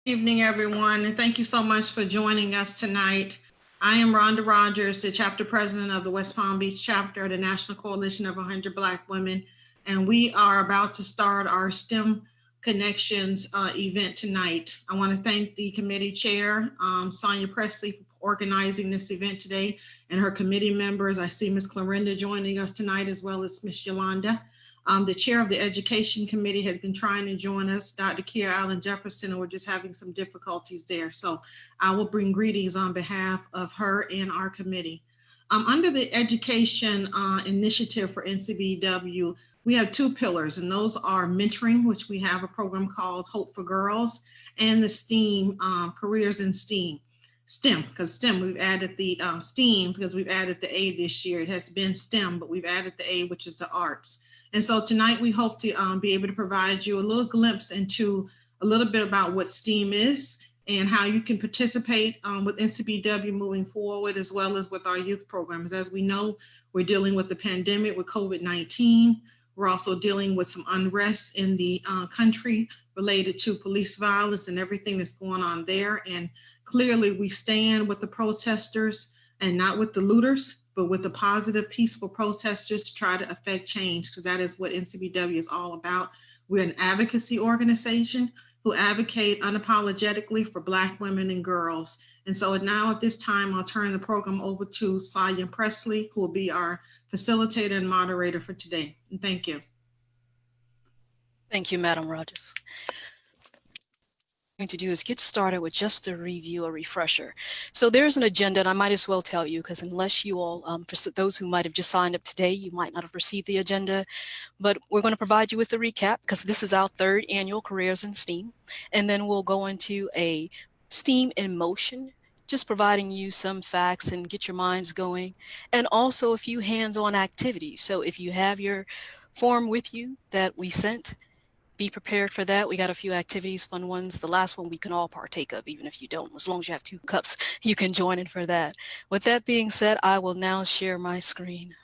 Evening, everyone, and thank you so much for joining us tonight. I am Rhonda Rogers, the chapter president of the West Palm Beach chapter of the National Coalition of 100 Black Women, and we are about to start our STEM Connections event tonight. I want to thank the committee chair, Sonia Presley, for organizing this event today, and her committee members. I see Ms. Clarinda joining us tonight, as well as Ms. Yolanda. The chair of the education committee has been trying to join us, Dr. Kia Allen Jefferson, and we're just having some difficulties there. So I will bring greetings on behalf of her and our committee. Under the education initiative for NCBW, we have two pillars, and those are mentoring, which we have a program called Hope for Girls, and the STEAM, careers in STEAM. STEM, because STEM, we've added the STEAM because we've added the A this year. It has been STEM, but we've added the A, which is the arts. And so tonight we hope to be able to provide you a little glimpse into a little bit about what STEAM is and how you can participate with NCBW moving forward, as well as with our youth programs. As we know, we're dealing with the pandemic with COVID-19. We're also dealing with some unrest in the country related to police violence and everything that's going on there. And clearly we stand with the protesters and not with the looters, but with the positive, peaceful protesters to try to affect change, because that is what NCBW is all about. We're an advocacy organization who advocate unapologetically for Black women and girls. And so now at this time, I'll turn the program over to Sonia Presley, who will be our facilitator and moderator for today. And thank you. Thank you, Madam Rogers. Going to do is get started with just a review, a refresher. So there's an agenda, and I might as well tell you, because unless you all, for those who might have just signed up today, you might not have received the agenda, but we're going to provide you with a recap because this is our third annual Careers in STEAM. And then we'll go into a STEAM in motion, just providing you some facts and get your minds going, and also a few hands-on activities. So if you have your form with you that we sent, be prepared for that. We got a few activities, fun ones. The last one we can all partake of, even if you don't. As long as you have 2 cups, you can join in for that. With that being said, I will now share my screen.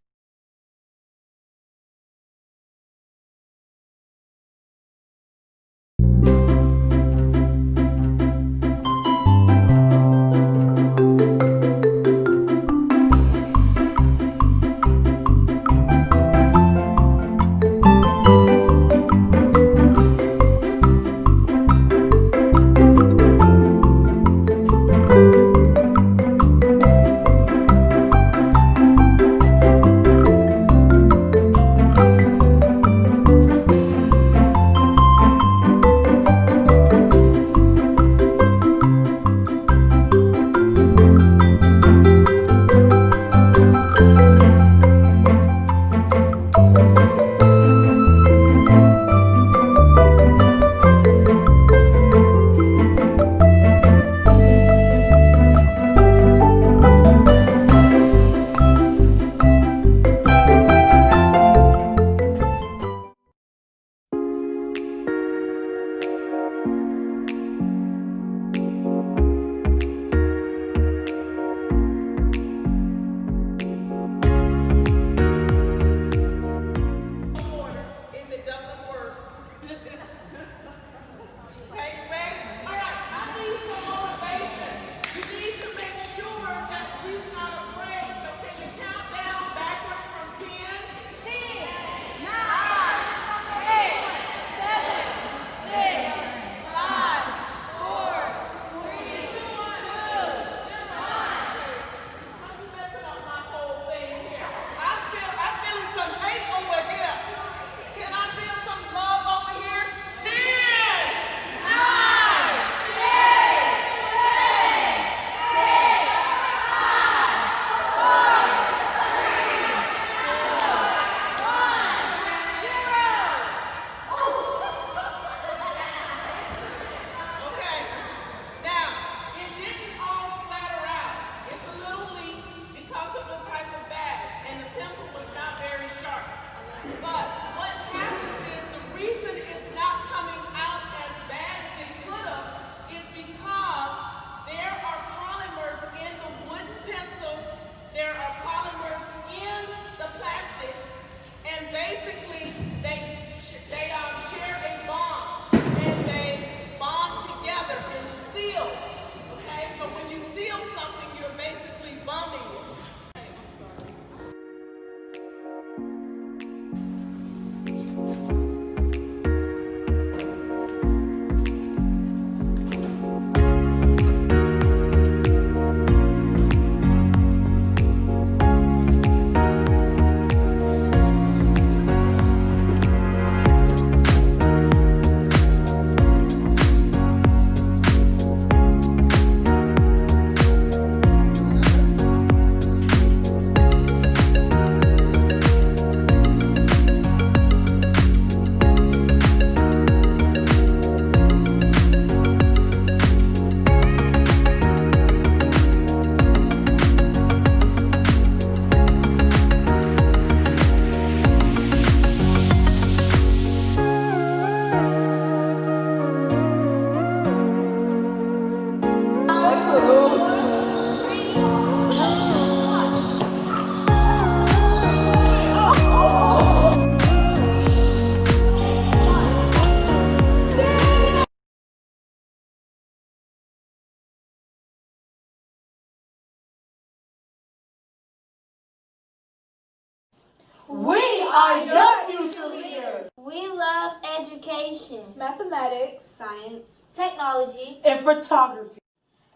We are your future leaders. We love education, Mathematics, science, technology. and photography.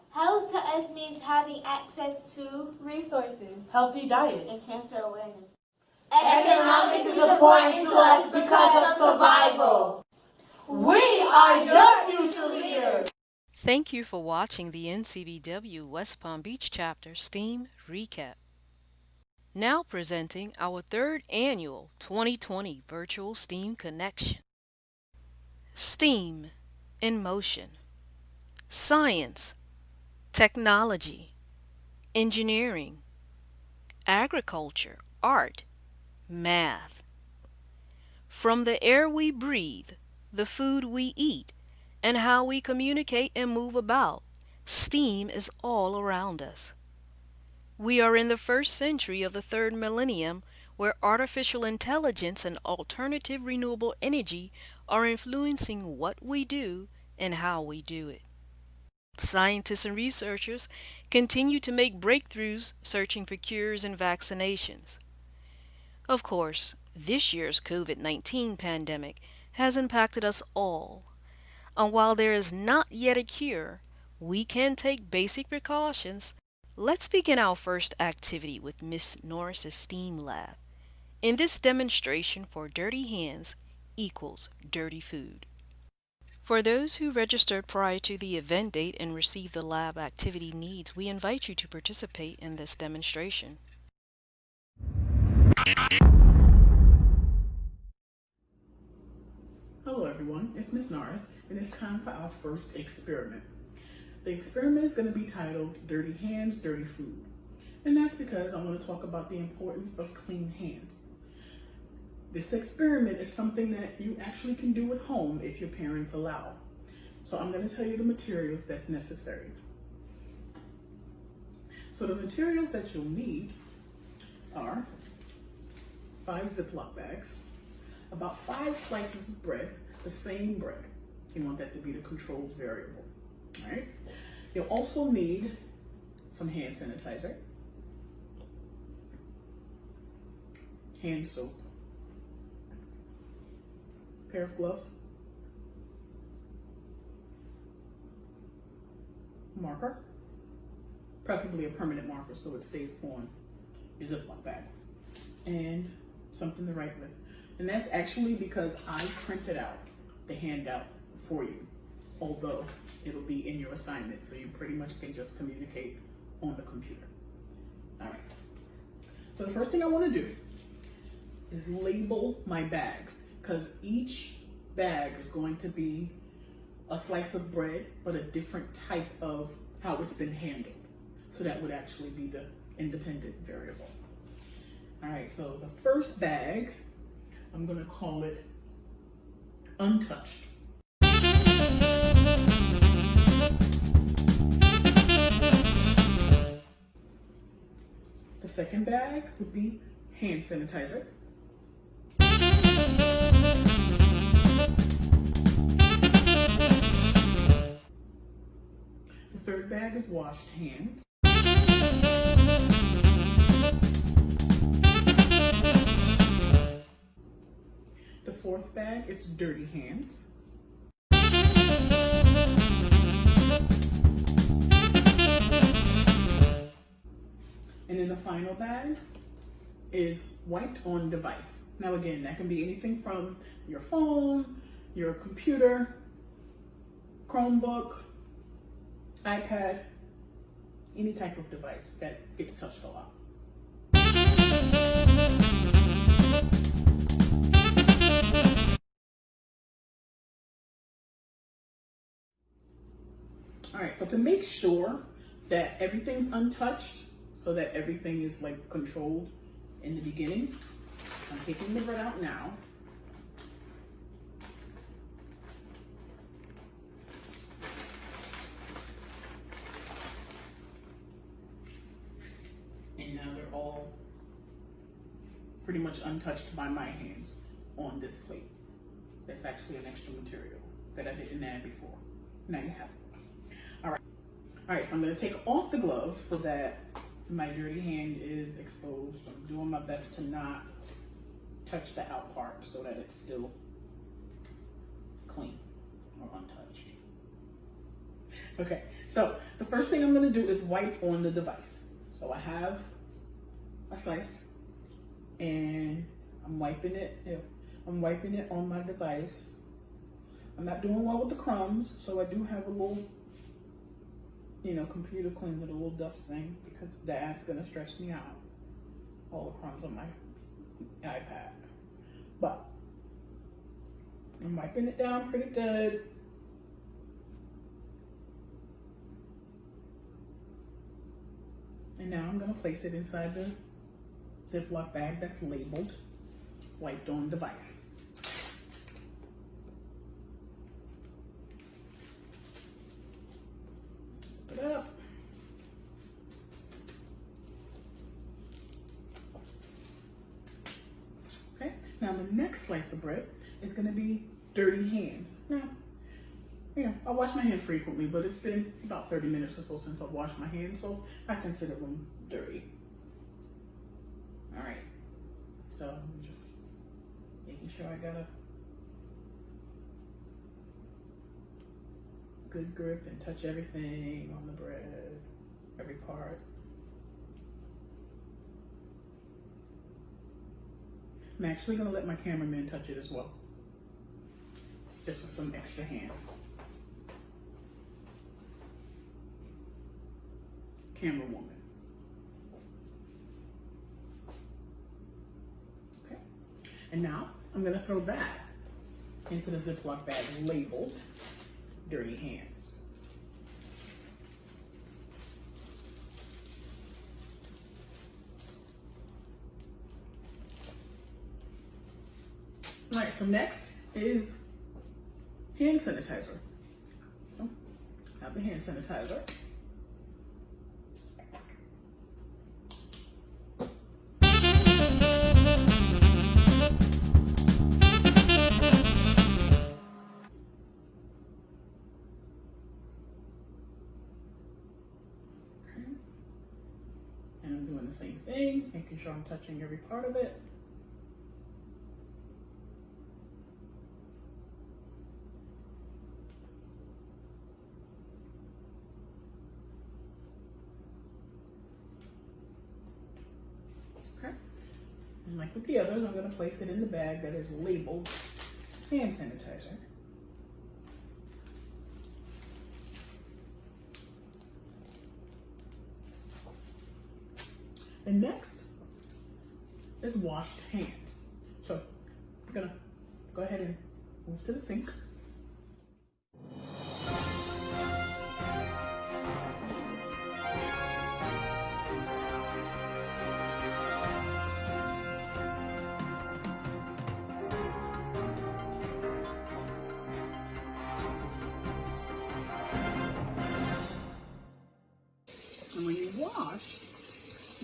Health to us means having access to Resources, healthy and diets. cancer awareness. Economics is important to us because of survival. We are your future leaders. Thank you for watching the NCBW West Palm Beach Chapter STEAM Recap. Now presenting our third annual 2020 Virtual STEAM Connection. STEAM in motion. Science, technology, engineering, agriculture, art, math. From the air we breathe, the food we eat, and how we communicate and move about, STEAM is all around us. We are in the first century of the third millennium, where artificial intelligence and alternative renewable energy are influencing what we do and how we do it. Scientists and researchers continue to make breakthroughs searching for cures and vaccinations. Of course, this year's COVID-19 pandemic has impacted us all. And while there is not yet a cure, we can take basic precautions. Let's begin our first activity with Miss Norris's STEAM lab. In this demonstration for dirty hands equals dirty food. For those who registered prior to the event date and received the lab activity needs, we invite you to participate in this demonstration. Hello everyone, it's Miss Norris, and it's time for our first experiment. The experiment is going to be titled Dirty Hands, Dirty Food. And that's because I want to talk about the importance of clean hands. This experiment is something that you actually can do at home if your parents allow. So I'm going to tell you the materials that's necessary. So the materials that you'll need are 5 Ziploc bags, about 5 slices of bread, the same bread. You want that to be the control variable. All right. You'll also need some hand sanitizer, hand soap, pair of gloves, marker, preferably a permanent marker so it stays on your Ziploc bag, and something to write with. And that's actually because I printed out the handout for you, although it'll be in your assignment, so you pretty much can just communicate on the computer. All right. So the first thing I want to do is label my bags, because each bag is going to be a slice of bread, but a different type of how it's been handled. So that would actually be the independent variable. All right, so the first bag, I'm going to call it untouched. The second bag would be hand sanitizer. The third bag is washed hands. The fourth bag is dirty hands. And then the final bag is wiped on device. Now again, that can be anything from your phone, your computer, Chromebook, iPad, any type of device that gets touched a lot. All right, so to make sure that everything's untouched, so that everything is like controlled in the beginning, I'm taking the bread out now. And now they're all pretty much untouched by my hands on this plate. That's actually an extra material that I didn't add before. Now you have it. All right, so I'm going to take off the glove so that my dirty hand is exposed. So I'm doing my best to not touch the out part so that it's still clean or untouched. Okay, so the first thing I'm gonna do is wipe on the device. So I have a slice and I'm wiping it. I'm wiping it on my device. I'm not doing well with the crumbs, so I do have a little, computer cleaner, a little dust thing, because that's gonna stress me out. All the crumbs on my iPad. But I'm wiping it down pretty good. And now I'm gonna place it inside the Ziploc bag that's labeled wiped on device. Put it up. Okay, now the next slice of bread is gonna be dirty hands. Now, I wash my hands frequently, but it's been about 30 minutes or so since I've washed my hands, so I consider them dirty. All right, so I'm just making sure I got a good grip and touch everything on the bread, every part. I'm actually gonna let my cameraman touch it as well, just with some extra hand. Camera woman. Okay, and now I'm gonna throw that into the Ziploc bag labeled dirty hands. All right, so next is hand sanitizer. So I have the hand sanitizer. And I'm doing the same thing, making sure I'm touching every part of it. Okay. And like with the others, I'm going to place it in the bag that is labeled hand sanitizer. And next is washed hands. So I'm gonna go ahead and move to the sink. And when you wash,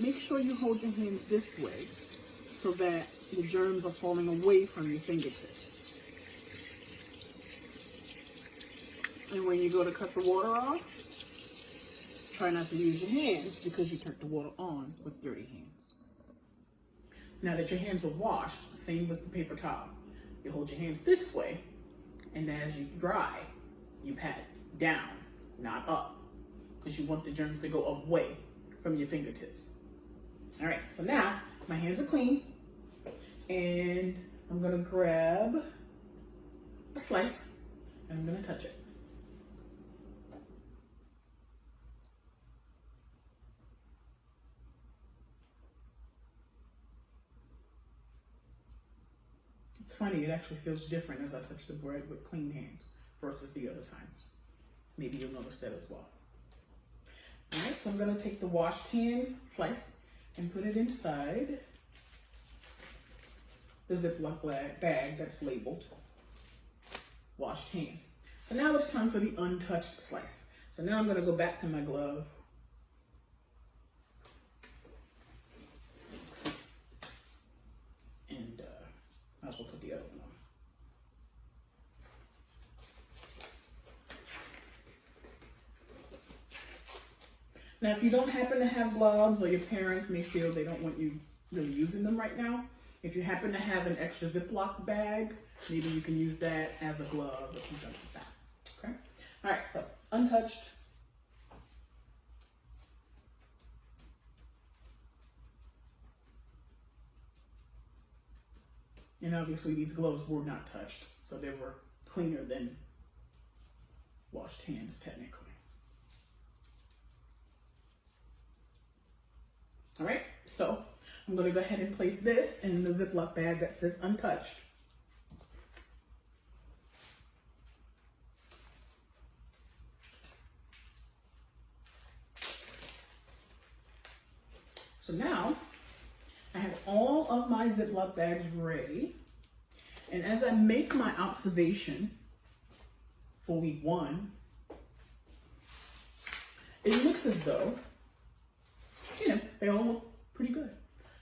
make sure you hold your hands this way so that the germs are falling away from your fingertips. And when you go to cut the water off, try not to use your hands because you turned the water on with dirty hands. Now that your hands are washed, same with the paper towel. You hold your hands this way, and as you dry, you pat down, not up, because you want the germs to go away from your fingertips. All right, so now my hands are clean, and I'm gonna grab a slice and I'm gonna touch it. It's funny, it actually feels different as I touch the bread with clean hands versus the other times. Maybe you'll notice that as well. All right, so I'm gonna take the washed hands slice and put it inside the Ziploc bag that's labeled washed hands. So now it's time for the untouched slice. So now I'm gonna go back to my glove. And I also put the other one on. Now, if you don't happen to have gloves, or your parents may feel they don't want you really using them right now, If you happen to have an extra Ziploc bag, maybe you can use that as a glove or something like that. Okay? All right, so untouched. And obviously these gloves were not touched, so they were cleaner than washed hands technically. All right, so I'm gonna go ahead and place this in the Ziploc bag that says untouched. So now I have all of my Ziploc bags ready. And as I make my observation for week 1, it looks as though, they all look pretty good.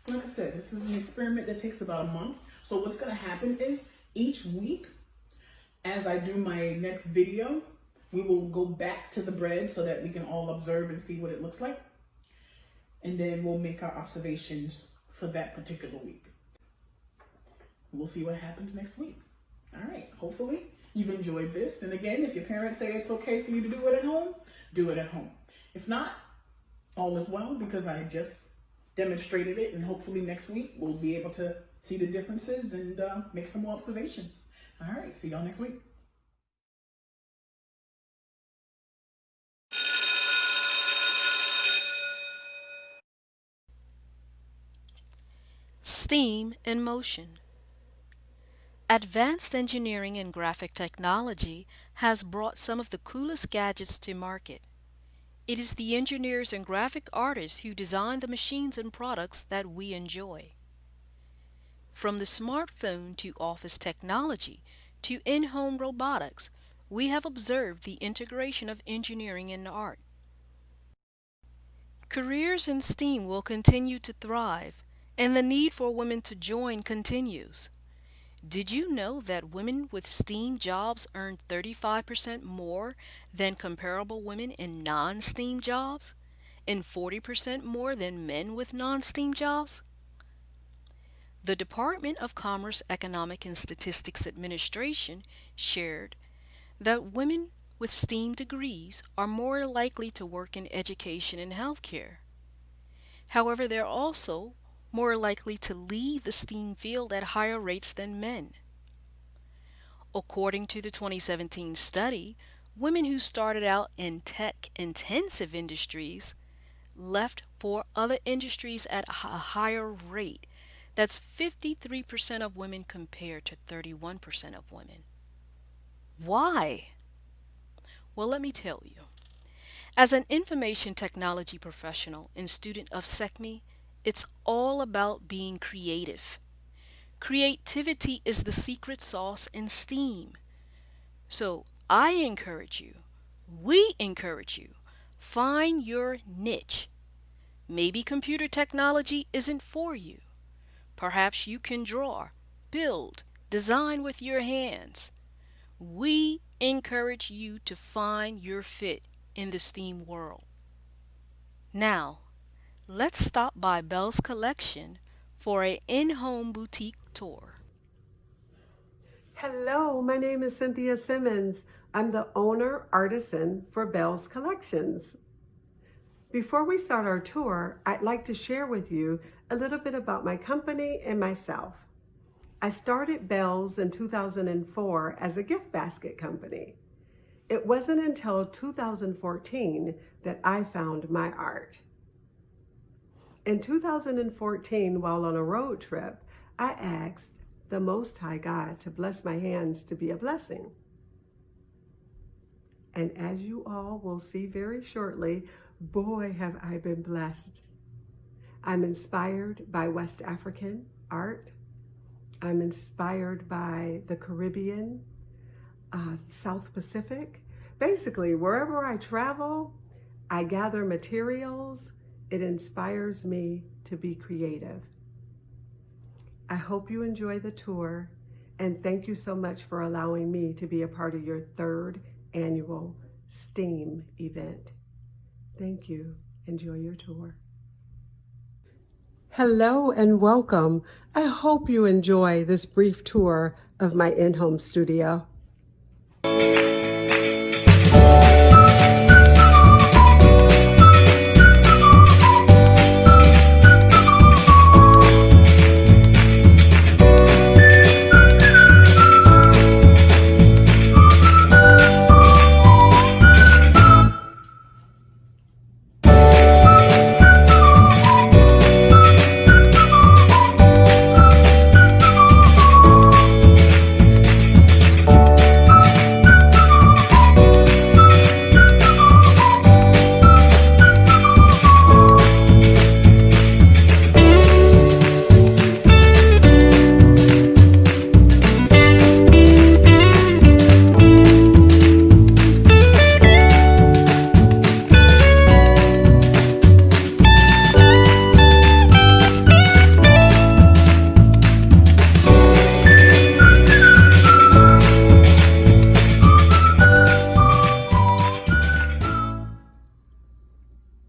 Like I said, this is an experiment that takes about a month. So what's gonna happen is each week, as I do my next video, we will go back to the bread so that we can all observe and see what it looks like. And then we'll make our observations for that particular week. We'll see what happens next week. All right, hopefully you've enjoyed this. And again, if your parents say it's okay for you to do it at home, do it at home. If not, all is well, because I just demonstrated it, and hopefully next week we'll be able to see the differences and make some more observations. All right, see y'all next week. STEAM in motion. Advanced engineering and graphic technology has brought some of the coolest gadgets to market. It is the engineers and graphic artists who design the machines and products that we enjoy. From the smartphone to office technology to in-home robotics, we have observed the integration of engineering and art. Careers in STEAM will continue to thrive, and the need for women to join continues. Did you know that women with STEAM jobs earn 35% more than comparable women in non-STEAM jobs, and 40% more than men with non-STEAM jobs? The Department of Commerce Economic and Statistics Administration shared that women with STEAM degrees are more likely to work in education and healthcare. However, they're also more likely to leave the STEAM field at higher rates than men. According to the 2017 study, women who started out in tech-intensive industries left for other industries at a higher rate. That's 53% of women compared to 31% of women. Why? Well, let me tell you. As an information technology professional and student of SECME, it's all about being creative. Creativity is the secret sauce in STEAM. So I encourage you, we encourage you, find your niche. Maybe computer technology isn't for you. Perhaps you can draw, build, design with your hands. We encourage you to find your fit in the STEAM world. Now, let's stop by Bell's Collection for an in-home boutique tour. Hello, my name is Cynthia Simmons. I'm the owner artisan for Bell's Collections. Before we start our tour, I'd like to share with you a little bit about my company and myself. I started Bell's in 2004 as a gift basket company. It wasn't until 2014 that I found my art. In 2014, while on a road trip, I asked the Most High God to bless my hands to be a blessing. And as you all will see very shortly, boy, have I been blessed. I'm inspired by West African art. I'm inspired by the Caribbean, South Pacific. Basically, wherever I travel, I gather materials. It inspires me to be creative. I hope you enjoy the tour, and thank you so much for allowing me to be a part of your 3rd annual STEAM event. Thank you. Enjoy your tour. Hello and welcome. I hope you enjoy this brief tour of my in-home studio.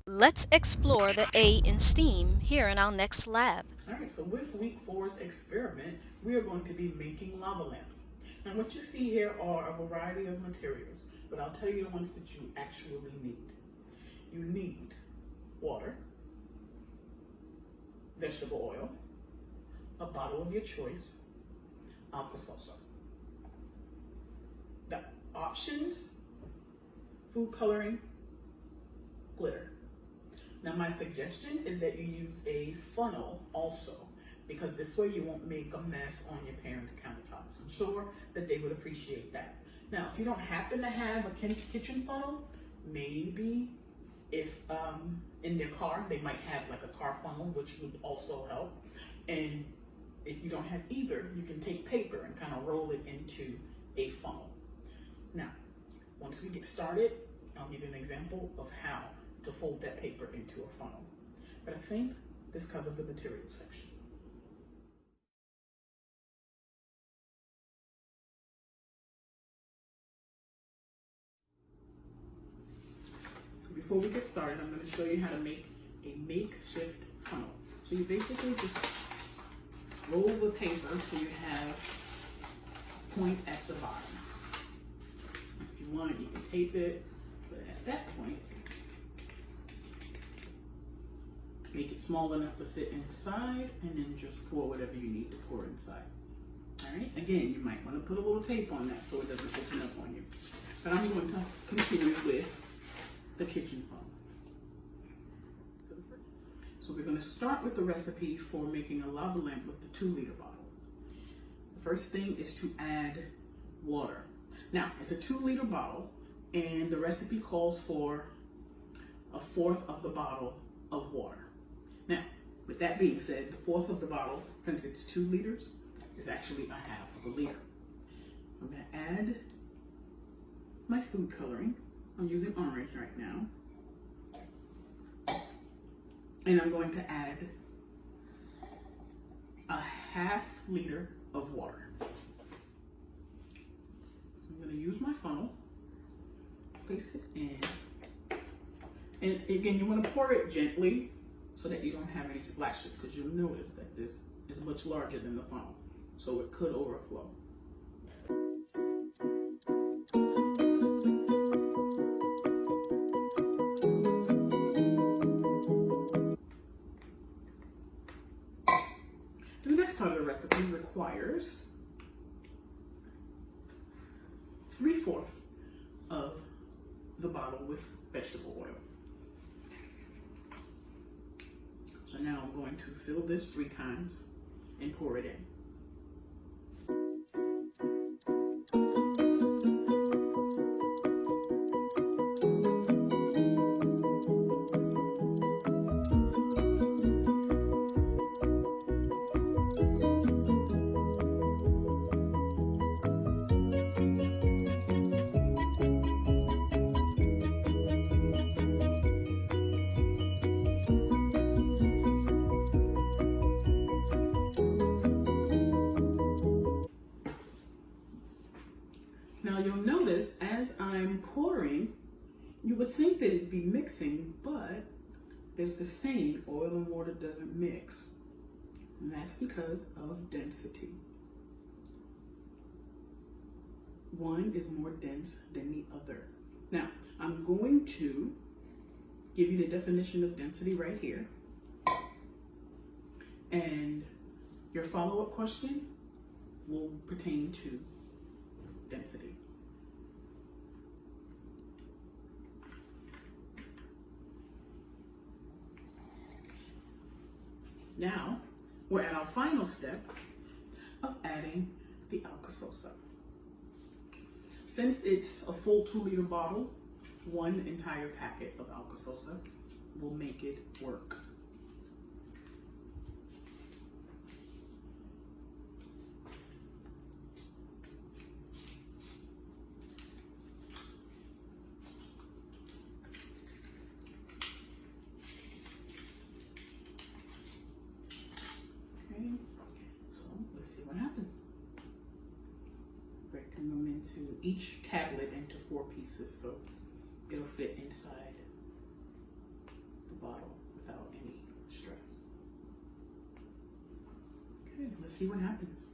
Let's explore the A in STEAM here in our next lab. All right, so with week 4's experiment, we are going to be making lava lamps. And what you see here are a variety of materials, but I'll tell you the ones that you actually need. You need water, vegetable oil, a bottle of your choice, Alka-Seltzer. The options: food coloring, glitter. Now my suggestion is that you use a funnel also, because this way you won't make a mess on your parents' countertops. I'm sure that they would appreciate that. Now, if you don't happen to have a kitchen funnel, maybe if in their car, they might have like a car funnel, which would also help. And if you don't have either, you can take paper and kind of roll it into a funnel. Now, once we get started, I'll give you an example of how to fold that paper into a funnel. But I think this covers the material section. So before we get started, I'm going to show you how to make a makeshift funnel. So you basically just roll the paper till you have a point at the bottom. If you want, you can tape it, but at that point, make it small enough to fit inside, and then just pour whatever you need to pour inside. All right, again, you might want to put a little tape on that so it doesn't open up on you. But I'm going to continue with the kitchen funnel. So we're going to start with the recipe for making a lava lamp with the 2-liter bottle. The first thing is to add water. Now, it's a 2-liter bottle, and the recipe calls for 1/4 of the bottle of water. Now, with that being said, the 1/4 of the bottle, since it's 2 liters, is actually 1/2 of a liter. So I'm going to add my food coloring. I'm using orange right now. And I'm going to add 1/2 liter of water. I'm going to use my funnel, place it in. And again, you want to pour it gently so that you don't have any splashes, because you'll notice that this is much larger than the funnel, so it could overflow. The next part of the recipe requires 3/4 of the bottle with vegetable oil. So now I'm going to fill this 3 times and pour it in. Now you'll notice as I'm pouring, you would think that it'd be mixing, but there's the saying, oil and water doesn't mix. And that's because of density. One is more dense than the other. Now, I'm going to give you the definition of density right here. And your follow-up question will pertain to density. Now, we're at our final step of adding the Alka-Seltzer. Since it's a full 2-liter bottle, 1 entire packet of Alka-Seltzer will make it work. Okay, so let's see what happens. Breaking them into each tablet into 4 pieces, so it'll fit inside the bottle without any stress. Okay, let's see what happens.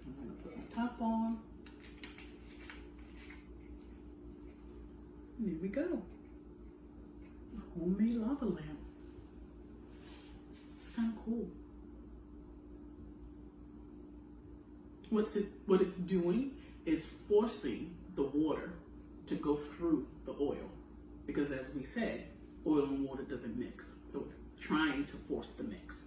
I'm gonna put my top on. And there we go. A homemade lava lamp. It's kind of cool. What it's doing is forcing the water to go through the oil. Because as we said, oil and water doesn't mix. So it's trying to force the mix.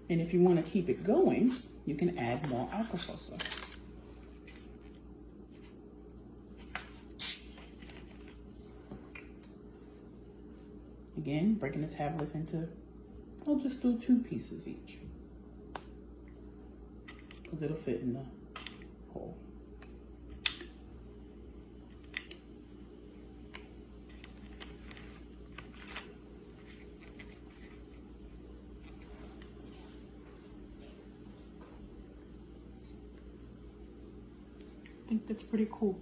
And if you want to keep it going, you can add more Alka-Seltzer. Again, breaking the tablets into, I'll just do 2 pieces each, because it'll fit in the hole. I think that's pretty cool.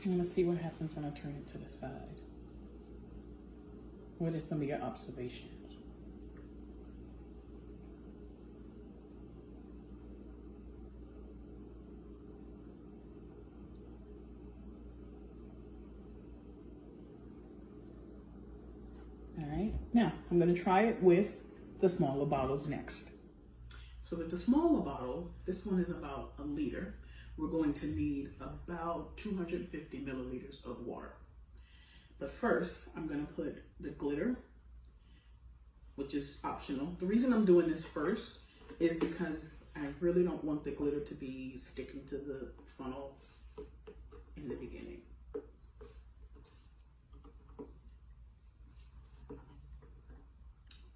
I'm gonna see what happens when I turn it to the side. What are some of your observations? All right, now I'm going to try it with the smaller bottles next. So with the smaller bottle, this one is about 1 liter. We're going to need about 250 milliliters of water. But first, I'm going to put the glitter, which is optional. The reason I'm doing this first is because I really don't want the glitter to be sticking to the funnel in the beginning.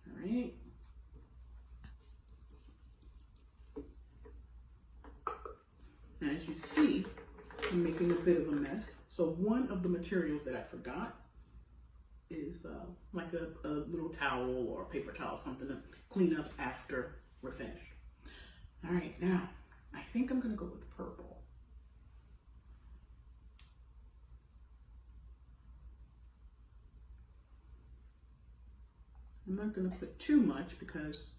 All right. Now, as you see, I'm making a bit of a mess. So one of the materials that I forgot is like a little towel or a paper towel, something to clean up after we're finished. All right, now I think I'm gonna go with purple. I'm not gonna put too much because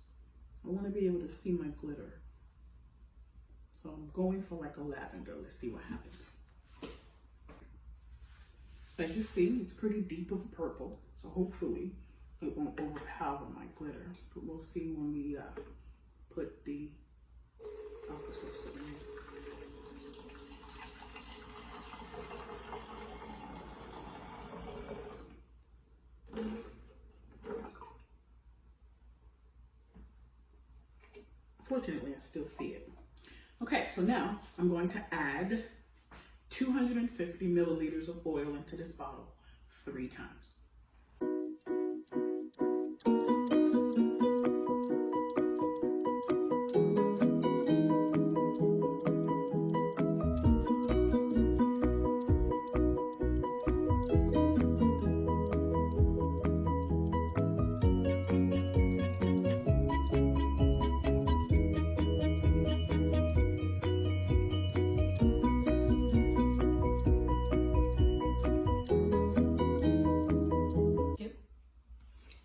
I wanna be able to see my glitter. So I'm going for like a lavender. Let's see what happens. As you see, it's pretty deep of a purple, so hopefully it won't overpower my glitter. But we'll see when we put the Alka-Seltzer in. Fortunately, I still see it. Okay, so now I'm going to add 250 milliliters of oil into this bottle 3 times.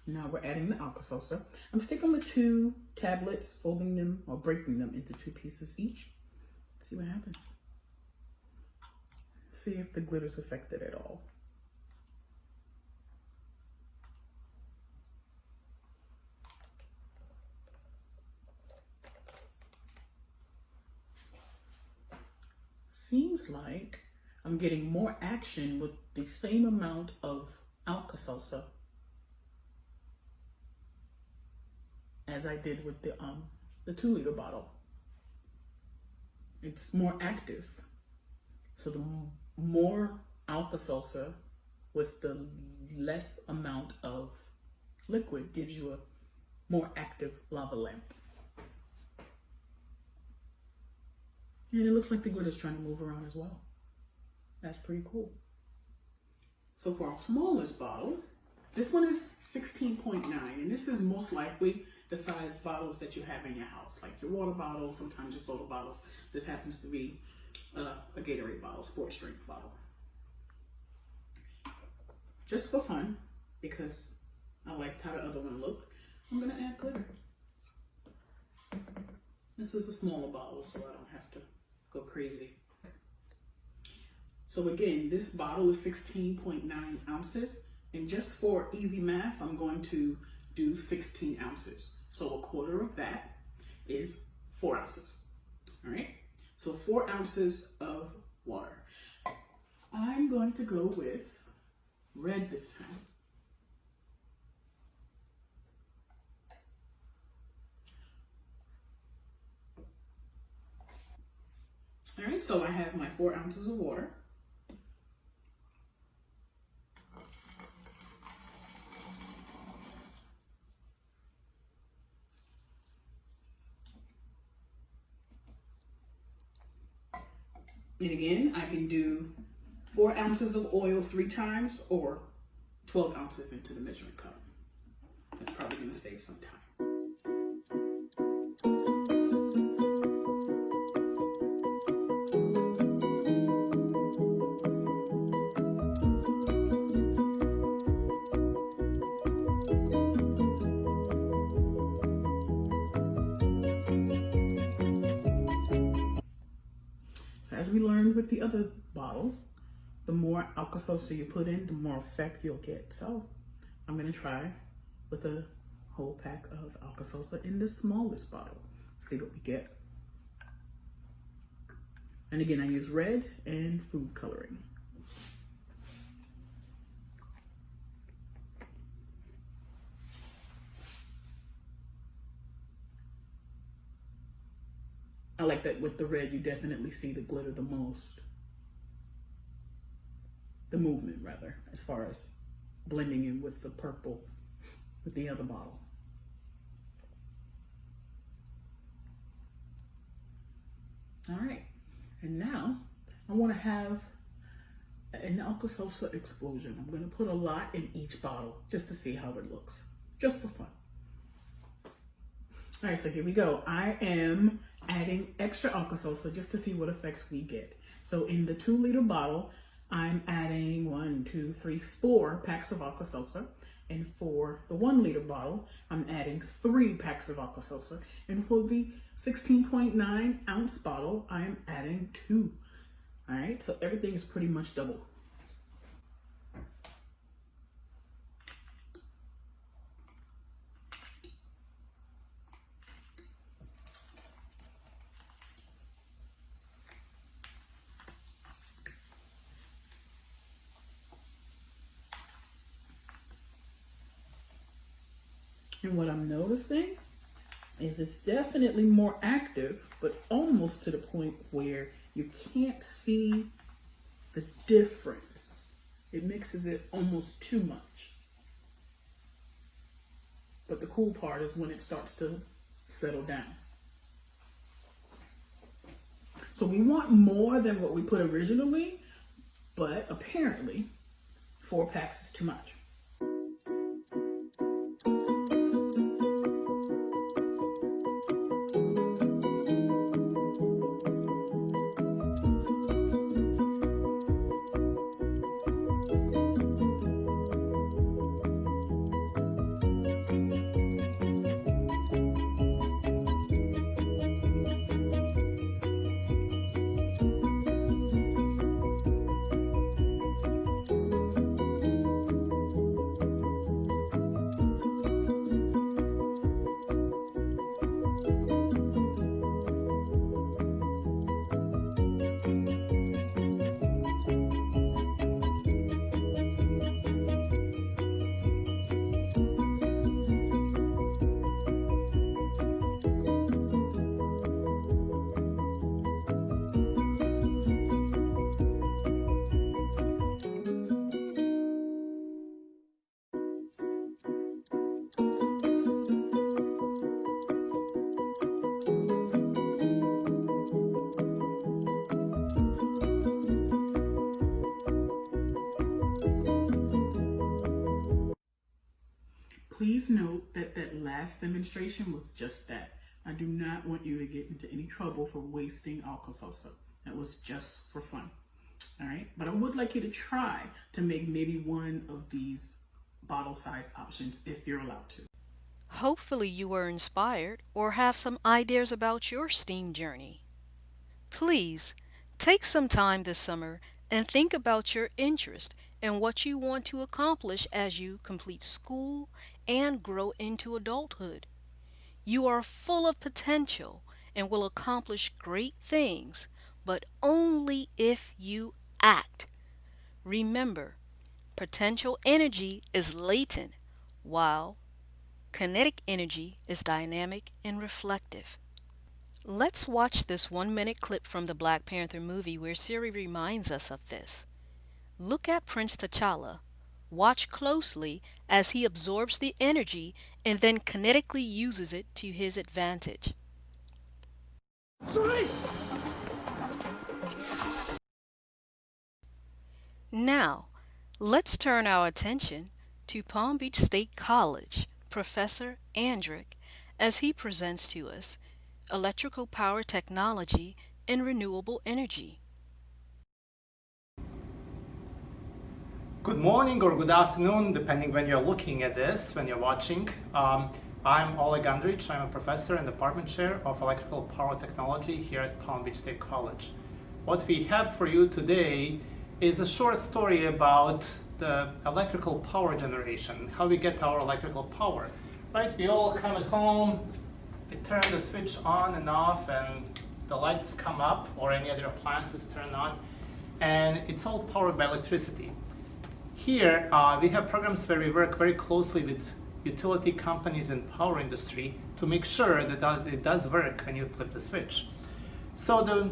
Now we're adding the Alka-Seltzer. I'm sticking with 2 tablets, folding them or breaking them into 2 pieces each. Let's see what happens. See if the glitter's affected at all. Seems like I'm getting more action with the same amount of Alka-Seltzer as I did with the 2-liter bottle. It's more active. So the more Alka-Seltzer with the less amount of liquid gives you a more active lava lamp. And it looks like the glitter's trying to move around as well. That's pretty cool. So for our smallest bottle, this one is 16.9, and this is most likely the size bottles that you have in your house, like your water bottles, sometimes your soda bottles. This happens to be a Gatorade bottle, sports drink bottle. Just for fun, because I liked how the other one looked, I'm gonna add glitter. This is a smaller bottle, so I don't have to go crazy. So again, this bottle is 16.9 ounces, and just for easy math, I'm going to do 16 ounces. So a quarter of that is 4 ounces. All right, so 4 ounces of water. I'm going to go with red this time. All right, so I have my 4 ounces of water. And again, I can do 4 ounces of oil 3 times or 12 ounces into the measuring cup. That's probably going to save some time. As we learned with the other bottle, the more Alka-Seltzer you put in, the more effect you'll get. So I'm going to try with a whole pack of Alka-Seltzer in the smallest bottle. See what we get. And again, I use red and food coloring. I like that with the red, you definitely see the glitter the most. The movement, rather, as far as blending in with the purple with the other bottle. All right, and now I want to have an Alka-Seltzer explosion. I'm going to put a lot in each bottle just to see how it looks, just for fun. All right, so here we go. I am adding extra Alka-Seltzer just to see what effects we get. So in the 2-liter bottle, I'm adding 4 packs of Alka-Seltzer. And for the 1-liter bottle, I'm adding 3 packs of Alka-Seltzer. And for the 16.9 ounce bottle, I'm adding 2. All right, so everything is pretty much double. And what I'm noticing is it's definitely more active, but almost to the point where you can't see the difference. It mixes it almost too much. But the cool part is when it starts to settle down. So we want more than what we put originally, but apparently 4 packs is too much. Please note that that last demonstration was just that. I do not want you to get into any trouble for wasting Alka-Seltzer. That was just for fun. All right, but I would like you to try to make maybe one of these bottle size options if you're allowed to. Hopefully you were inspired or have some ideas about your STEAM journey. Please take some time this summer and think about your interest and what you want to accomplish as you complete school and grow into adulthood. You are full of potential and will accomplish great things, but only if you act. Remember, potential energy is latent, while kinetic energy is dynamic and reflective. Let's watch this 1-minute clip from the Black Panther movie where Siri reminds us of this. Look at Prince T'Challa. Watch closely as he absorbs the energy and then kinetically uses it to his advantage. Now, let's turn our attention to Palm Beach State College, Professor Andrick, as he presents to us electrical power technology and renewable energy. Good morning or good afternoon, depending when you're looking at this, when you're watching. I'm Oleg Andrich. I'm a professor and department chair of electrical power technology here at Palm Beach State College. What we have for you today is a short story about the electrical power generation, how we get our electrical power. Right? We all come at home, we turn the switch on and off, and the lights come up, or any other appliances turn on, and it's all powered by electricity. Here, we have programs where we work very closely with utility companies and power industry to make sure that it does work when you flip the switch. So the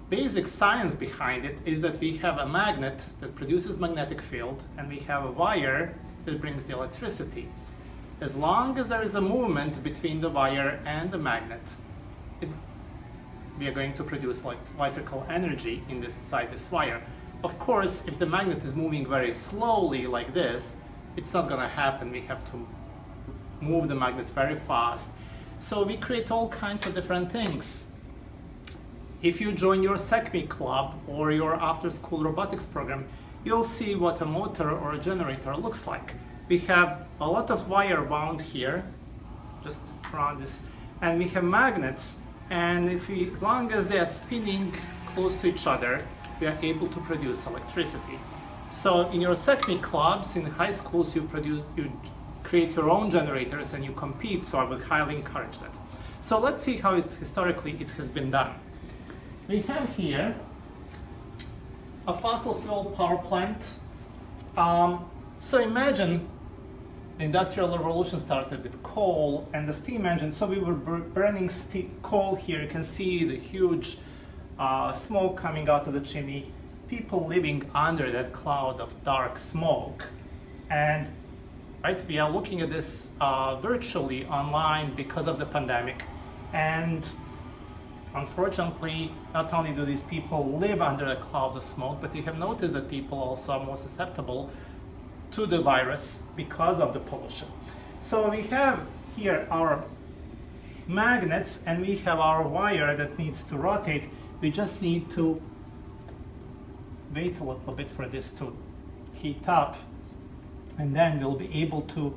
basic science behind it is that we have a magnet that produces magnetic field, and we have a wire that brings the electricity. As long as there is a movement between the wire and the magnet, we are going to produce electrical energy inside this wire. Of course, if the magnet is moving very slowly like this, it's not going to happen. We have to move the magnet very fast. So we create all kinds of different things. If you join your SECME club or your after-school robotics program, you'll see what a motor or a generator looks like. We have a lot of wire wound here, just around this, and we have magnets, and as long as they are spinning close to each other, we are able to produce electricity. So in your SECME clubs, in high schools, you create your own generators and you compete, so I would highly encourage that. So let's see how historically it has been done. We have here a fossil fuel power plant. So imagine the Industrial Revolution started with coal and the steam engine. So we were burning coal here. You can see the huge smoke coming out of the chimney. People living under that cloud of dark smoke. And right, we are looking at this virtually online because of the pandemic. And unfortunately, not only do these people live under a cloud of smoke, but you have noticed that people also are more susceptible to the virus because of the pollution. So we have here our magnets and we have our wire that needs to rotate. We just need to wait a little bit for this to heat up, and then we'll be able to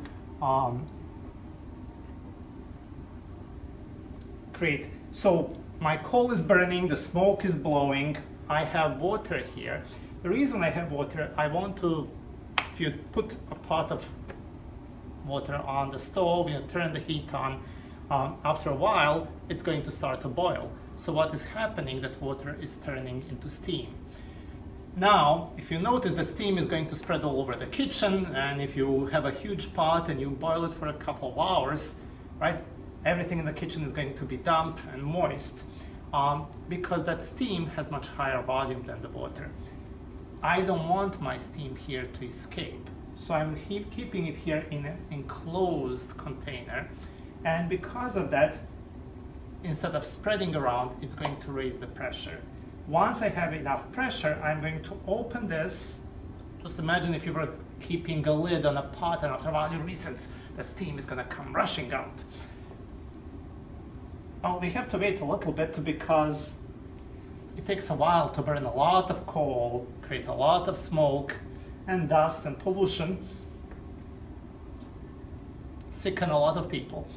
create. So my coal is burning, the smoke is blowing, I have water here. The reason I have water, I want to, if you put a pot of water on the stove, you turn the heat on, after a while, it's going to start to boil. So what is happening, that water is turning into steam. Now, if you notice that steam is going to spread all over the kitchen, and if you have a huge pot and you boil it for a couple of hours, right, everything in the kitchen is going to be damp and moist, because that steam has much higher volume than the water. I don't want my steam here to escape, so I'm keeping it here in an enclosed container, and because of that, instead of spreading around, it's going to raise the pressure. Once I have enough pressure, I'm going to open this. Just imagine if you were keeping a lid on a pot, and after a while you release, the steam is going to come rushing out. Well, we have to wait a little bit because it takes a while to burn a lot of coal, create a lot of smoke and dust and pollution, sicken a lot of people.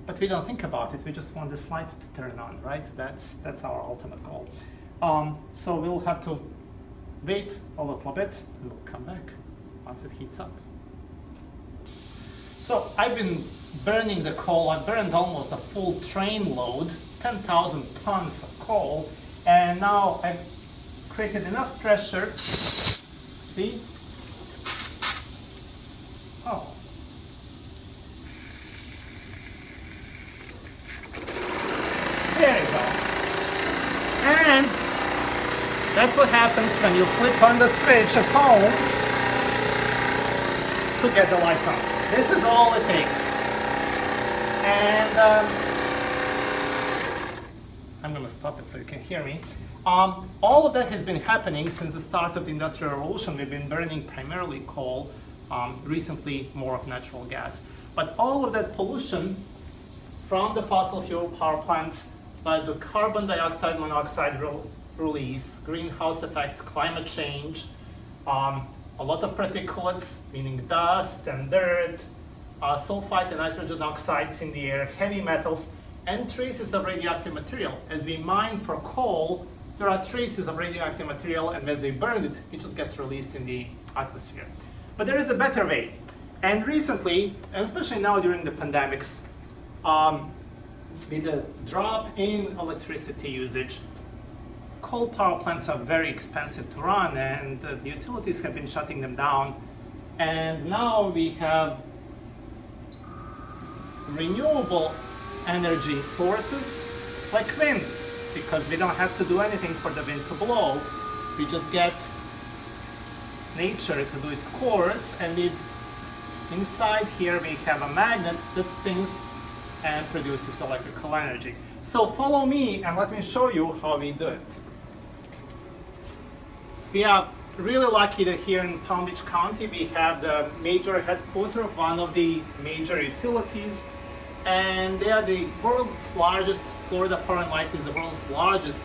But we don't think about it. We just want this light to turn on, right? That's our ultimate goal. So we'll have to wait a little bit, and we'll come back once it heats up. So I've been burning the coal. I burned almost a full train load, 10,000 tons of coal, and now I've created enough pressure. See? Oh. There you go. And that's what happens when you flip on the switch at home to get the light on. This is all it takes. And I'm going to stop it so you can hear me. All of that has been happening since the start of the Industrial Revolution. We've been burning primarily coal, recently more of natural gas. But all of that pollution from the fossil fuel power plants, like the carbon dioxide monoxide release, greenhouse effects, climate change, a lot of particulates, meaning dust and dirt, sulfite and nitrogen oxides in the air, heavy metals, and traces of radioactive material. As we mine for coal, there are traces of radioactive material, and as we burn it, it just gets released in the atmosphere. But there is a better way. And recently, and especially now during the pandemics, with the drop in electricity usage, coal power plants are very expensive to run, and the utilities have been shutting them down. And now we have renewable energy sources like wind, because we don't have to do anything for the wind to blow. We just get nature to do its course, and inside here we have a magnet that spins and produces electrical energy. So follow me and let me show you how we do it. We are really lucky that here in Palm Beach County we have the major headquarters of one of the major utilities, and they are the world's largest. Florida Power and Light is the world's largest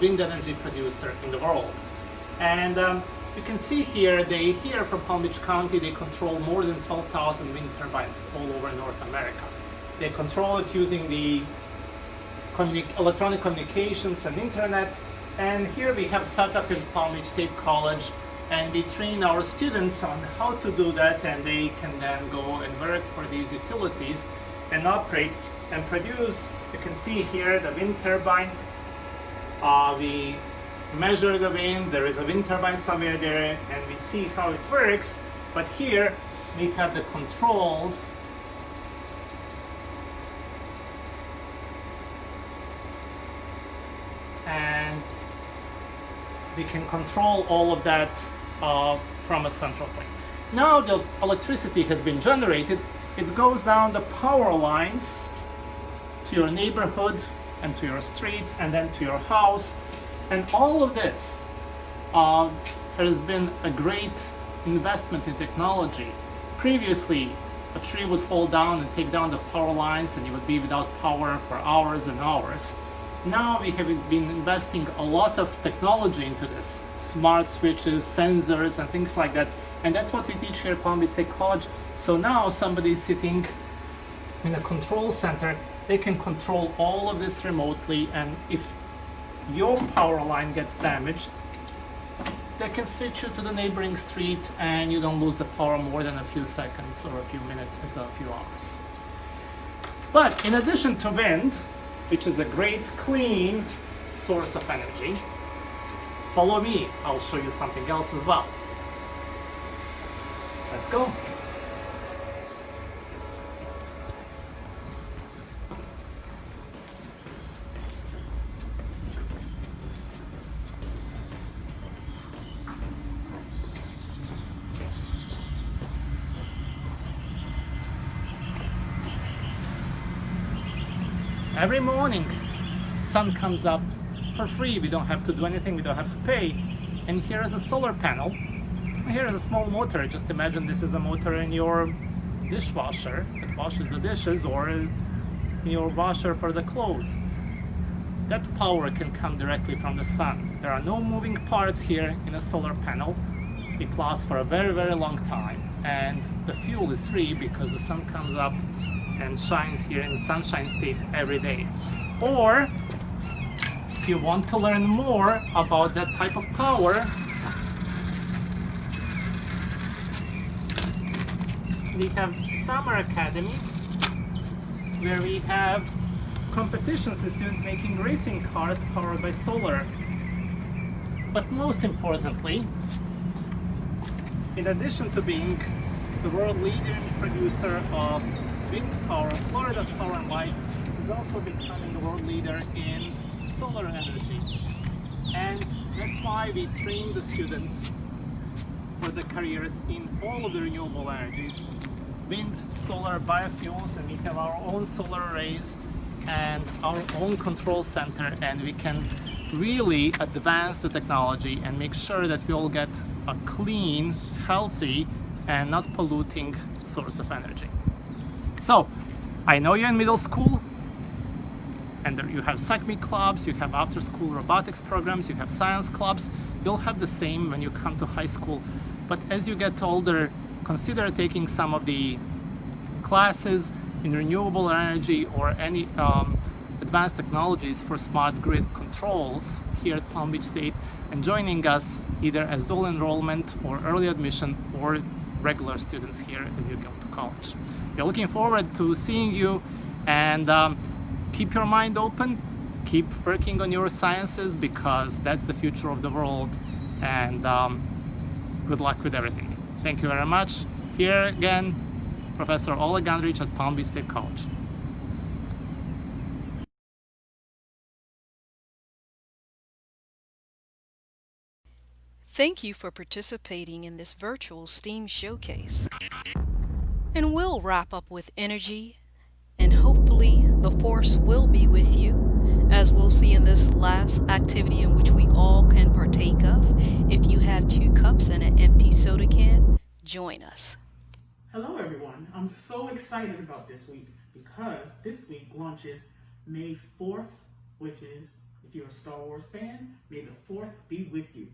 wind energy producer in the world. And you can see here, here from Palm Beach County, they control more than 12,000 wind turbines all over North America. They control it using the electronic communications and internet. And here we have set up in Palm Beach State College, and we train our students on how to do that, and they can then go and work for these utilities and operate and produce. You can see here the wind turbine. We measure the wind. There is a wind turbine somewhere there, and we see how it works. But here we have the controls. And we can control all of that from a central point. Now the electricity has been generated. It goes down the power lines to your neighborhood and to your street and then to your house. And all of this has been a great investment in technology. Previously, a tree would fall down and take down the power lines and you would be without power for hours and hours. Now we have been investing a lot of technology into this. Smart switches, sensors, and things like that. And that's what we teach here at Palm Beach State College. So now somebody sitting in a control center, they can control all of this remotely, and if your power line gets damaged, they can switch you to the neighboring street and you don't lose the power more than a few seconds or a few minutes instead of a few hours. But in addition to wind, which is a great clean source of energy, follow me, I'll show you something else as well. Let's go. Every morning, sun comes up for free. We don't have to do anything, we don't have to pay. And here is a solar panel. Here is a small motor. Just imagine this is a motor in your dishwasher that washes the dishes, or in your washer for the clothes. That power can come directly from the sun. There are no moving parts here in a solar panel. It lasts for a very, very long time. And the fuel is free because the sun comes up and shines here in the sunshine state every day. Or if you want to learn more about that type of power, we have summer academies where we have competitions with students making racing cars powered by solar. But most importantly, in addition to being the world leading producer of wind power, Florida Power and Light is also becoming the world leader in solar energy. And that's why we train the students for the careers in all of the renewable energies, wind, solar, biofuels, and we have our own solar arrays and our own control center, and we can really advance the technology and make sure that we all get a clean, healthy, and not polluting source of energy. So, I know you're in middle school, and you have SACME clubs, you have after-school robotics programs, you have science clubs. You'll have the same when you come to high school. But as you get older, consider taking some of the classes in renewable energy or any advanced technologies for smart grid controls here at Palm Beach State, and joining us either as dual enrollment or early admission or regular students here as you go to college. We're looking forward to seeing you, and keep your mind open, keep working on your sciences, because that's the future of the world, and good luck with everything. Thank you very much. Here again, Professor Oleg Andrich at Palm Beach State College. Thank you for participating in this virtual STEAM showcase. And we'll wrap up with energy, and hopefully the force will be with you, as we'll see in this last activity in which we all can partake of. If you have 2 cups and an empty soda can, join us. Hello everyone, I'm so excited about this week because this week launches May 4th, which is, if you're a Star Wars fan, may the 4th be with you.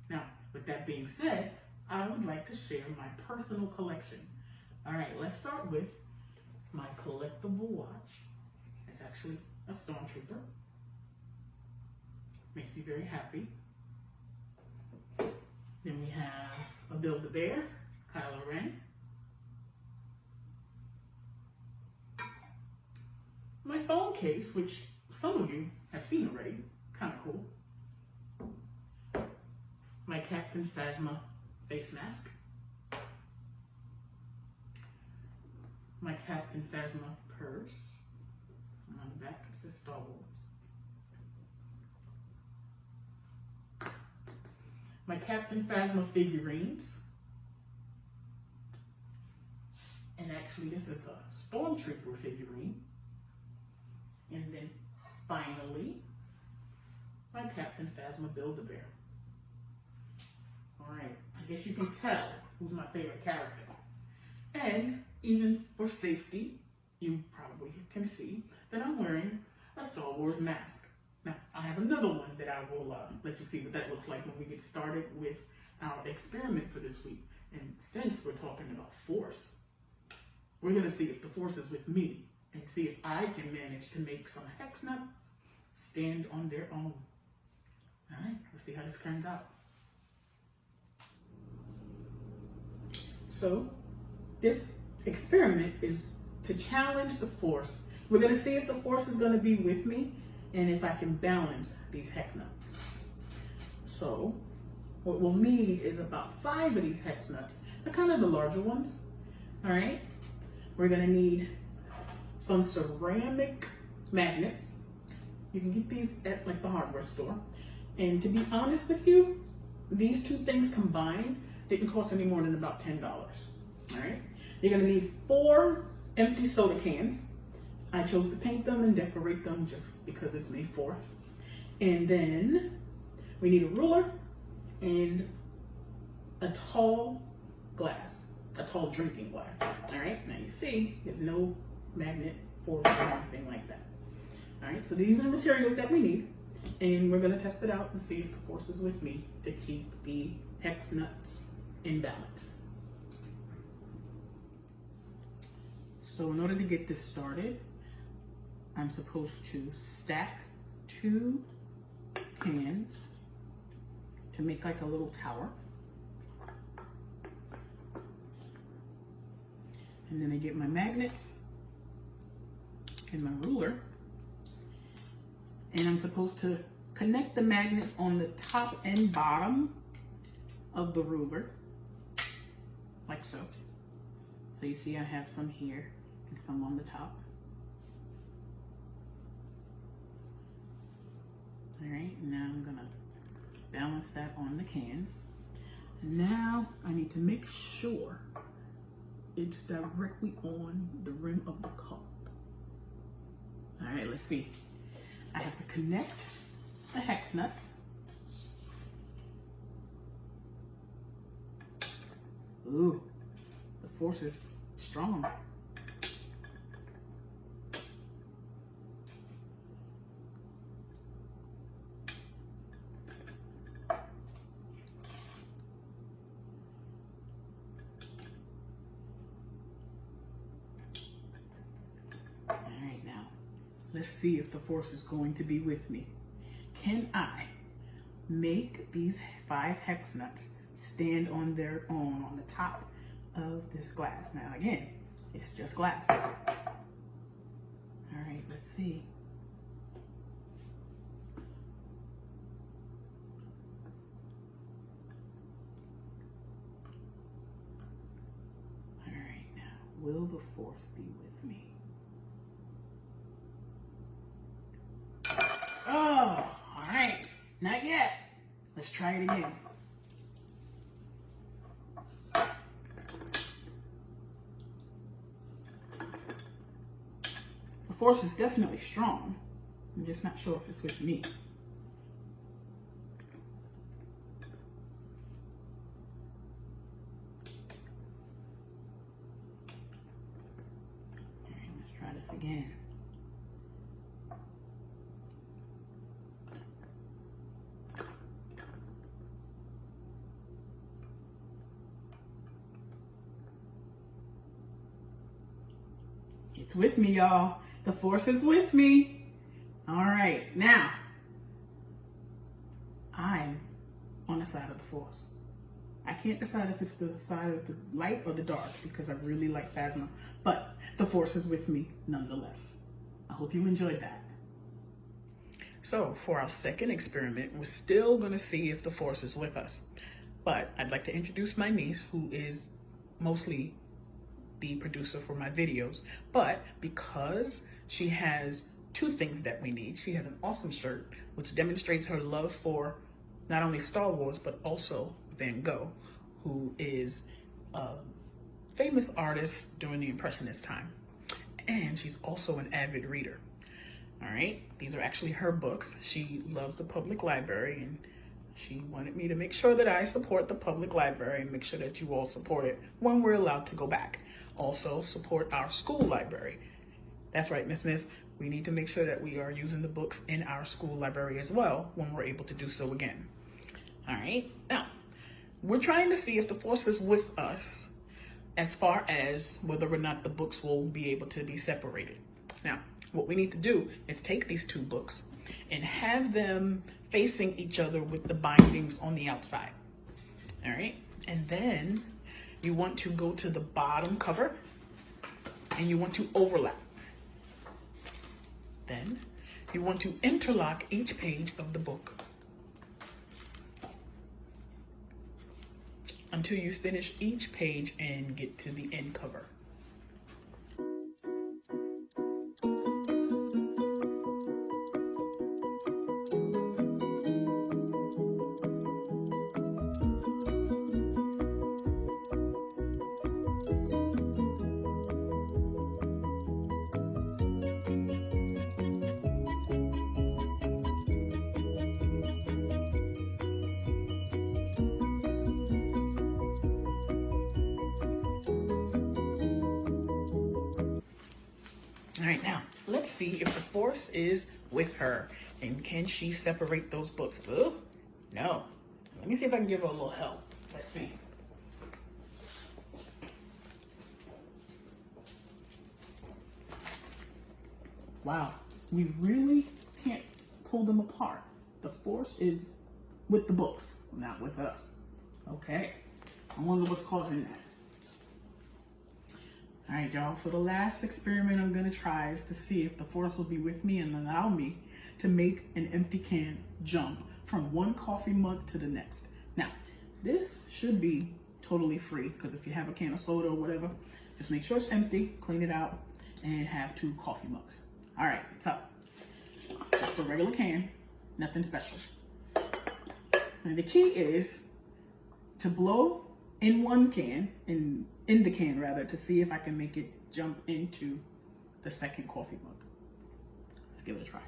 Now, with that being said, I would like to share my personal collection. All right, let's start with my collectible watch. It's actually a Stormtrooper. Makes me very happy. Then we have a Build-A-Bear, Kylo Ren. My phone case, which some of you have seen already, kind of cool. My Captain Phasma face mask. my Captain Phasma purse. And on the back it says Star Wars. My Captain Phasma figurines. And actually this is a Stormtrooper figurine. And then finally, my Captain Phasma Build-A-Bear. Alright, I guess you can tell who's my favorite character. And even for safety, you probably can see that I'm wearing a Star Wars mask. Now, I have another one that I will let you see what that looks like when we get started with our experiment for this week. And since we're talking about force, we're going to see if the force is with me and see if I can manage to make some hex nuts stand on their own. All right, let's see how this turns out. So, this experiment is to challenge the force. We're going to see if the force is going to be with me and if I can balance these hex nuts. So, what we'll need is about 5 of these hex nuts. They're kind of the larger ones. All right, we're going to need some ceramic magnets. You can get these at like the hardware store. And to be honest with you, these two things combined didn't cost any more than about $10. All right, you're gonna need 4 empty soda cans. I chose to paint them and decorate them just because it's May 4th. And then we need a ruler and a tall glass, a tall drinking glass. All right, now you see there's no magnet force or anything like that. All right, so these are the materials that we need, and we're gonna test it out and see if the force is with me to keep the hex nuts in balance. So in order to get this started, I'm supposed to stack 2 cans to make like a little tower. And then I get my magnets and my ruler. And I'm supposed to connect the magnets on the top and bottom of the ruler, like so. So you see I have some here and some on the top. All right, now I'm gonna balance that on the cans. And now I need to make sure it's directly on the rim of the cup. All right, let's see. I have to connect the hex nuts. Ooh, the force is strong. Let's see if the force is going to be with me. Can I make these 5 hex nuts stand on their own on the top of this glass? Now again, it's just glass. All right, let's see. All right, now, will the force be with me? Oh, all right, not yet. Let's try it again. The force is definitely strong. I'm just not sure if it's with me. All right, let's try this again. It's with me, y'all. The force is with me. All right, now I'm on the side of the force. I can't decide if it's the side of the light or the dark because I really like Phasma, but the force is with me nonetheless. I hope you enjoyed that. So for our second experiment, we're still gonna see if the force is with us. But I'd like to introduce my niece, who is mostly the producer for my videos. But because she has two things that we need, she has an awesome shirt which demonstrates her love for not only Star Wars but also Van Gogh, who is a famous artist during the Impressionist time. And she's also an avid reader. All right, these are actually her books. She loves the public library, and she wanted me to make sure that I support the public library and make sure that you all support it when we're allowed to go back. Also, support our school library. That's right, Miss Smith. We need to make sure that we are using the books in our school library as well when we're able to do so again. All right, now, we're trying to see if the Force is with us as far as whether or not the books will be able to be separated. Now, what we need to do is take these two books and have them facing each other with the bindings on the outside. All right, and then you want to go to the bottom cover and you want to overlap. Then you want to interlock each page of the book until you finish each page and get to the end cover. All right, now let's see if the Force is with her and can she separate those books. Oh, no. Let me see if I can give her a little help. Let's see. Wow, we really can't pull them apart. The Force is with the books, not with us. Okay, I wonder what's causing that. All right, y'all, so the last experiment I'm gonna try is to see if the Force will be with me and allow me to make an empty can jump from one coffee mug to the next. Now, this should be totally free, because if you have a can of soda or whatever, just make sure it's empty, clean it out, and have 2 coffee mugs. All right, so just a regular can, nothing special. And the key is to blow in one can, in the can rather, to see if I can make it jump into the second coffee mug. Let's give it a try.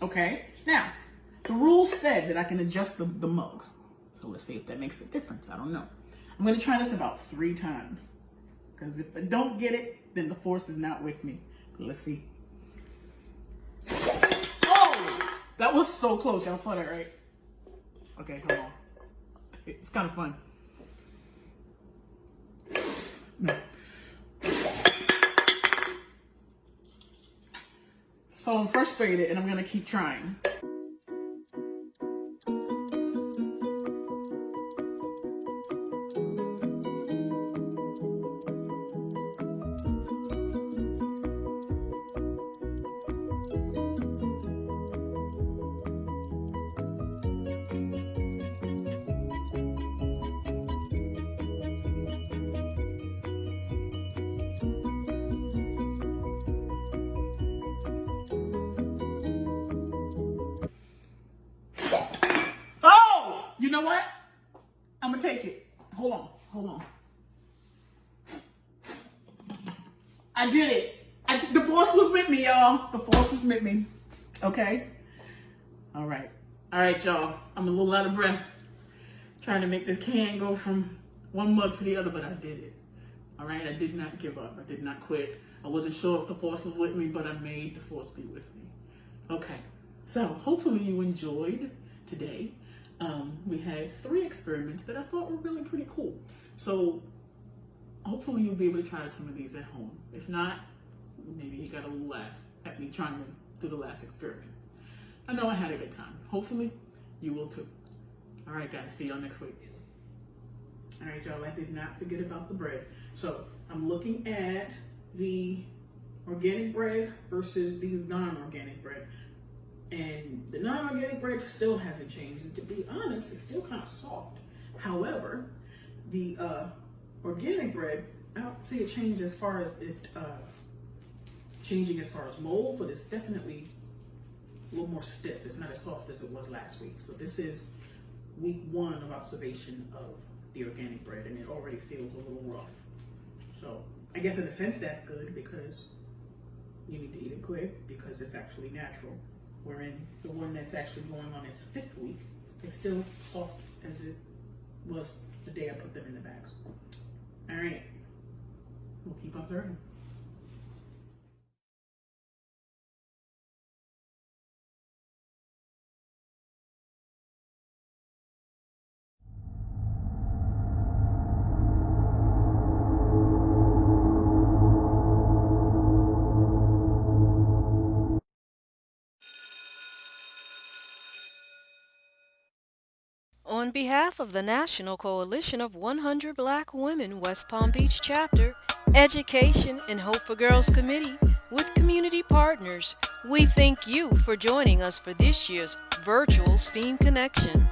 Okay, now the rules said that I can adjust the mugs. So let's see if that makes a difference. I don't know. I'm gonna try this about 3 times, because if I don't get it, then the Force is not with me. But let's see. Oh, that was so close. Y'all saw that, right? Okay, hold on. It's kind of fun. So I'm frustrated and I'm gonna keep trying. You know what? I'm gonna take it. Hold on. I did it. The Force was with me, y'all. The Force was with me. Okay? All right, y'all. I'm a little out of breath trying to make this can go from one mug to the other, but I did it. All right? I did not give up. I did not quit. I wasn't sure if the Force was with me, but I made the Force be with me. Okay. So hopefully you enjoyed today. We had 3 experiments that I thought were really pretty cool. So hopefully you'll be able to try some of these at home. If not, maybe you got a little laugh at me trying to do the last experiment. I know I had a good time. Hopefully you will too. All right, guys, see y'all next week. All right, y'all, I did not forget about the bread. So I'm looking at the organic bread versus the non-organic bread. And the non-organic bread still hasn't changed. And to be honest, it's still kind of soft. However, the organic bread, I don't see it change as far as changing as far as mold, but it's definitely a little more stiff. It's not as soft as it was last week. So this is week 1 of observation of the organic bread, and it already feels a little rough. So I guess in a sense that's good, because you need to eat it quick because it's actually natural. Wherein the one that's actually going on its 5th week is still soft as it was the day I put them in the bags. All right, we'll keep observing. On behalf of the National Coalition of 100 Black Women West Palm Beach Chapter, Education and Hope for Girls Committee, with community partners, we thank you for joining us for this year's virtual STEAM Connection.